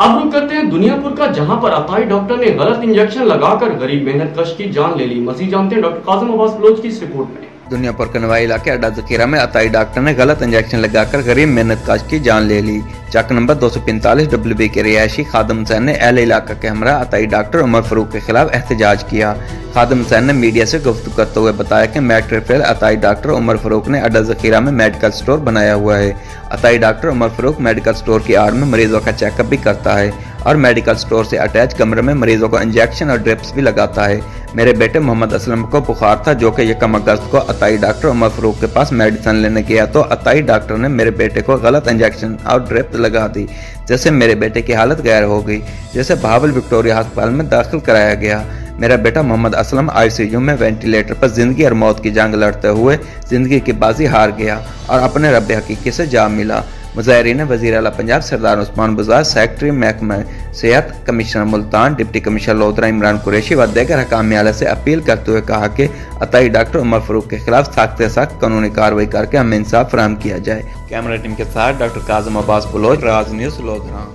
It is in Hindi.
अब रुक करते हैं दुनियापुर का, जहां पर अताई डॉक्टर ने गलत इंजेक्शन लगाकर गरीब मेहनतकश की जान ले ली। मजीद जानते हैं डॉक्टर कासिम अब्बास बलोच की इस रिपोर्ट में। दुनियापुर कनवाई इलाके अड्डा जखीरा में अताई डॉक्टर ने गलत इंजेक्शन लगाकर गरीब मेहनतकश की जान ले ली। चक नंबर 245 WB के रिहायशी खादिम हुसैन ने अहले इलाका के हमरा अताई डॉक्टर उमर फारूक के खिलाफ एहतजाज किया। खादिम हुसैन ने मीडिया से गुफ्तगू करते हुए बताया कि मैट्रिक फेल अताई डॉक्टर उमर फारूक ने अड्डा जखीरा में मेडिकल स्टोर बनाया हुआ है। अताई doctor Umar Farooq medical store की आड़ में मरीजों का चेकअप भी करता है और मेडिकल स्टोर से अटैच कमरे में मरीजों को इंजेक्शन और ड्रिप्स भी लगाता है। मेरे बेटे मोहम्मद असलम को बुखार था, जो कि 1 अगस्त को अताई डॉक्टर उमर फारूक के पास मेडिसिन लेने गया तो अताई डॉक्टर ने मेरे बेटे को गलत इंजेक्शन और ड्रिप लगा दी, जिससे मेरे बेटे की हालत गैर हो गई, जिसे बहावल विक्टोरिया अस्पताल में दाखिल कराया गया। मेरा बेटा मोहम्मद असलम ICU में वेंटिलेटर पर जिंदगी और मौत की जंग लड़ते हुए जिंदगी की बाजी हार गया और अपने रब हकीकी से जा मिला। मुज़ाहिरीन वज़ीर आला पंजाब सरदार उस्मान बुज़दार, सेक्रेटरी महकमा सेहत, commissioner Multan, deputy commissioner Lodhran Imran Qureshi व दीगर हकाम आला से अपील करते हुए कहा कि अताई डॉक्टर उमर फारूक के खिलाफ सख्त से सख्त कानूनी कार्रवाई करके हमें इंसाफ फराहम किया जाए। कैमरा टीम के साथ डॉक्टर कासिम अब्बास बलोच, राज न्यूज़, लोधरा।